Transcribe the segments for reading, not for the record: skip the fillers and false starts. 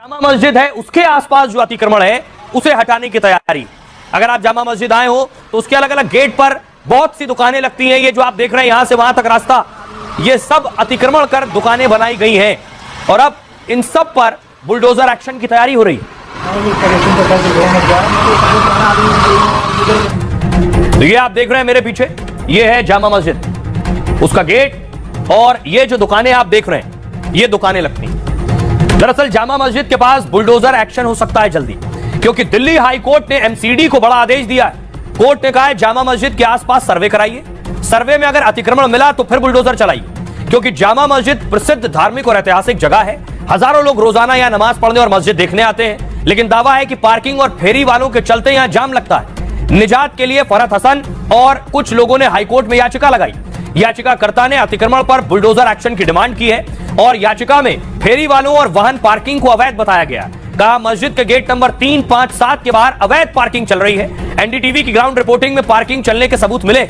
जामा मस्जिद है उसके आसपास जो अतिक्रमण है उसे हटाने की तैयारी। अगर आप जामा मस्जिद आए हो तो उसके अलग अलग गेट पर बहुत सी दुकानें लगती हैं। ये जो आप देख रहे हैं यहां से वहां तक रास्ता, ये सब अतिक्रमण कर दुकानें बनाई गई हैं और अब इन सब पर बुलडोजर एक्शन की तैयारी हो रही है। तो ये आप देख रहे हैं मेरे पीछे, ये है जामा मस्जिद, उसका गेट और ये जो दुकानें आप देख रहे हैं ये दुकानें लगती हैं। दरअसल जामा मस्जिद के पास बुलडोजर एक्शन हो सकता है जल्दी, क्योंकि दिल्ली हाई कोर्ट ने एमसीडी को बड़ा आदेश दिया है। कोर्ट ने कहा है जामा मस्जिद के आसपास सर्वे कराइए, सर्वे में अगर अतिक्रमण मिला तो फिर बुलडोजर चलाइए, क्योंकि जामा मस्जिद प्रसिद्ध धार्मिक और ऐतिहासिक जगह है। हजारों लोग रोजाना यहाँ नमाज पढ़ने और मस्जिद देखने आते हैं, लेकिन दावा है कि पार्किंग और फेरी वालों के चलते यहाँ जाम लगता है। निजात के लिए फरहत हसन और कुछ लोगों ने हाईकोर्ट में याचिका लगाई। याचिकाकर्ता ने अतिक्रमण पर बुलडोजर एक्शन की डिमांड की है और याचिका में फेरी वालों और वाहन पार्किंग को अवैध बताया गया। कहा मस्जिद के गेट नंबर 3, 5, 7 के बाहर अवैध पार्किंग चल रही है। एनडीटीवी की ग्राउंड रिपोर्टिंग में पार्किंग चलने के सबूत मिले।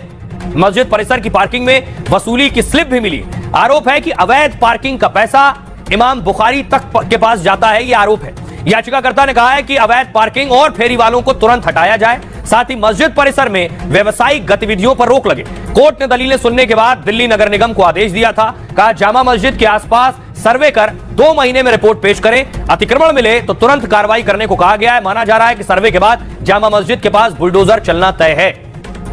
मस्जिद परिसर की पार्किंग में वसूली की स्लिप भी मिली। आरोप है कि अवैध पार्किंग का पैसा इमाम बुखारी तक के पास जाता है, यह आरोप है। याचिकाकर्ता ने कहा है कि अवैध पार्किंग और फेरी वालों को तुरंत हटाया जाए, साथ ही मस्जिद परिसर में व्यावसायिक गतिविधियों पर रोक लगे। कोर्ट ने दलीलें सुनने के बाद दिल्ली नगर निगम को आदेश दिया था। कहा जामा मस्जिद के आसपास सर्वे कर 2 महीने में रिपोर्ट पेश करें, अतिक्रमण मिले तो तुरंत कार्रवाई करने को कहा गया है। माना जा रहा है कि सर्वे के बाद जामा मस्जिद के पास बुलडोजर चलना तय है।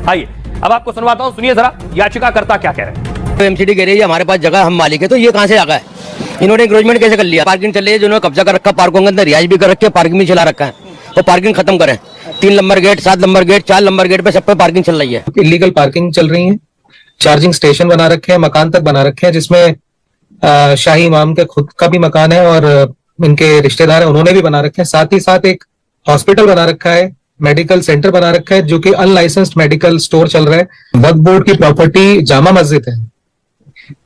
आइए अब आपको सुनवाता हूं, सुनिए जरा याचिकाकर्ता क्या कह रहे हैं। तो एमसीडी कह रही है हमारे पास जगह, हम मालिक है, तो ये कहां से जगह है? इन्होंने इंक्रोचमेंट कैसे कर लिया? पार्किंग चल रही है, जिन्होंने कब्जा कर रखा, पार्कों के अंदर रिहाइश भी कर रखी है, पार्किंग भी चला रखा है, तो पार्किंग खत्म करें। 3 number gate, 7 number gate, 4 number gate पे सब पे पार्किंग चल रही है। इलीगल पार्किंग चल रही है, चार्जिंग स्टेशन बना रखे हैं, मकान तक बना रखे हैं, जिसमें शाही इमाम के खुद का भी मकान है और इनके रिश्तेदार हैं उन्होंने भी बना रखे हैं। साथ ही साथ एक हॉस्पिटल बना रखा है, मेडिकल सेंटर बना रखा है, जो कि अनलाइसेंस्ड मेडिकल स्टोर चल रहा है। वक्फ बोर्ड की प्रॉपर्टी जामा मस्जिद है,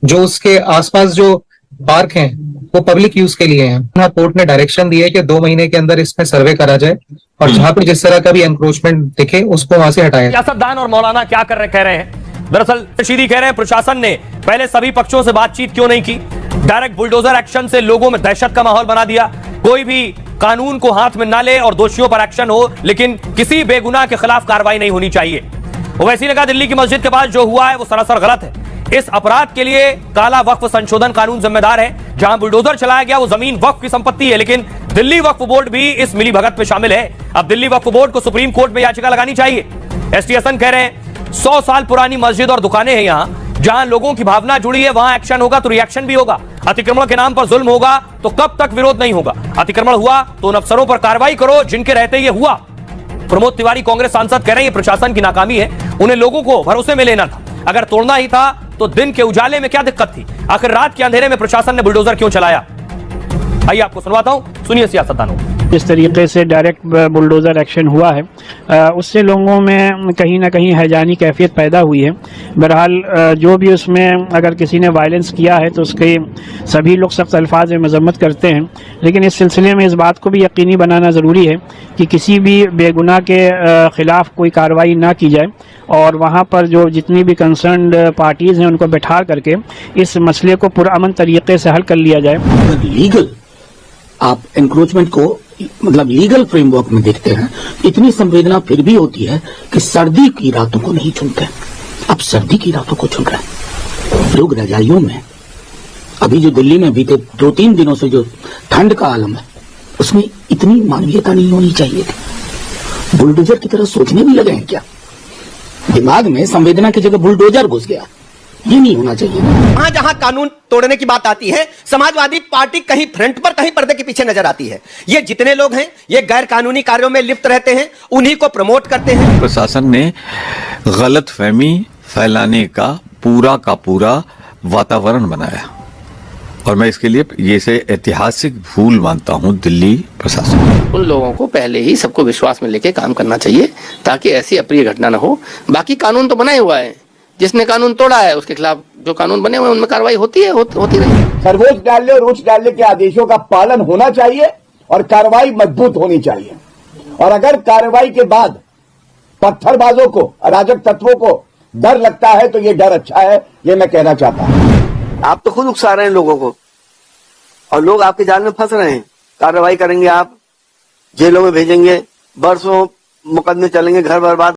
जो उसके आसपास जो पार्क हैं वो पब्लिक यूज के लिए हैं। कोर्ट ने डायरेक्शन दी है कि 2 महीने के अंदर इसमें सर्वे करा जाए और जहां पे जिस तरह का भी एंक्रोचमेंट दिखे उसको वहां से हटाया। सियासतदान और मौलाना क्या कर रहे कह रहे हैं? दरअसल रशीदी कह रहे हैं प्रशासन ने पहले सभी पक्षों से बातचीत क्यों नहीं की, डायरेक्ट बुलडोजर एक्शन से लोगों में दहशत का माहौल बना दिया। कोई भी कानून को हाथ में ना ले और दोषियों पर एक्शन हो, लेकिन किसी बेगुनाह के खिलाफ कार्रवाई नहीं होनी चाहिए। ओवैसी ने कहा दिल्ली की मस्जिद के पास जो हुआ है वो सरासर गलत है। इस अपराध के लिए काला वक्फ संशोधन कानून जिम्मेदार है। जहां बुलडोजर चलाया गया वो जमीन वक्फ की संपत्ति है, लेकिन दिल्ली वक्फ बोर्ड भी इस मिलीभगत में शामिल है। अब दिल्ली वक्फ बोर्ड को सुप्रीम कोर्ट में याचिका लगानी चाहिए। एसटी हसन कह रहे हैं 100 साल पुरानी मस्जिद और दुकानें हैं यहां, जहां लोगों की भावना जुड़ी है वहां एक्शन होगा तो रिएक्शन भी होगा। अतिक्रमण के नाम पर जुल्म होगा तो कब तक विरोध नहीं होगा? अतिक्रमण हुआ तो उन अफसरों पर कार्रवाई करो जिनके रहते ये हुआ। प्रमोद तिवारी कांग्रेस सांसद कह रहे हैं ये प्रशासन की नाकामी है, उन्हें लोगों को भरोसे में लेना था। अगर तोड़ना ही था तो दिन के उजाले में क्या दिक्कत थी? आखिर रात के अंधेरे में प्रशासन ने बुलडोजर क्यों चलाया? आइए आपको सुनवाता हूं, सुनिए सियासतदानों। जिस तरीके से डायरेक्ट बुलडोज़र एक्शन हुआ है उससे लोगों में कहीं ना कहीं हैजानी कैफियत पैदा हुई है। बहरहाल जो भी उसमें अगर किसी ने वायलेंस किया है तो उसके सभी लोग सख्त अल्फाज में मजम्मत करते हैं, लेकिन इस सिलसिले में इस बात को भी यकीनी बनाना ज़रूरी है कि किसी भी बेगुनाह के ख़िलाफ़ कोई कार्रवाई ना की जाए और वहाँ पर जो जितनी भी कंसर्न्ड पार्टीज़ हैं उनको बैठा करके इस मसले को पुरअमन तरीके से हल कर लिया जाए। लीगल आप एनक्रोचमेंट को मतलब लीगल फ्रेमवर्क में देखते हैं, इतनी संवेदना फिर भी होती है कि सर्दी की रातों को नहीं चुनते। अब सर्दी की रातों को चुन रहे हैं लोग रजाइयों में। अभी जो दिल्ली में बीते 2-3 दिनों से जो ठंड का आलम है उसमें इतनी मानवीयता नहीं होनी चाहिए थी। बुलडोजर की तरह सोचने भी लगे हैं क्या? दिमाग में संवेदना की जगह बुलडोजर घुस गया, ये नहीं होना चाहिए। वहां जहां कानून तोड़ने की बात आती है, समाजवादी पार्टी कहीं फ्रंट पर कहीं पर्दे के पीछे नजर आती है। ये जितने लोग हैं ये गैर कानूनी कार्यों में लिप्त रहते हैं, उन्हीं को प्रमोट करते हैं। प्रशासन ने गलत फहमी फैलाने का पूरा वातावरण बनाया और मैं इसके लिए ये से ऐतिहासिक भूल मानता हूं दिल्ली प्रशासन। उन लोगों को पहले ही सबको विश्वास में लेके काम करना चाहिए ताकि ऐसी अप्रिय घटना न हो। बाकी कानून तो बना ही हुआ है, जिसने कानून तोड़ा है उसके खिलाफ जो कानून बने हुए हैं उनमें कार्रवाई होती है, होती रही। सर्वोच्च न्यायालय और उच्च न्यायालय के आदेशों का पालन होना चाहिए और कार्रवाई मजबूत होनी चाहिए। और अगर कार्रवाई के बाद पत्थरबाजों को, अराजक तत्वों को डर लगता है तो ये डर अच्छा है, ये मैं कहना चाहता हूं। आप तो खुद उकसा रहे हैं लोगों को और लोग आपके जाल में फंस रहे हैं। कार्रवाई करेंगे आप, जेलों में भेजेंगे, बरसों मुकदमे चलेंगे, घर बर्बाद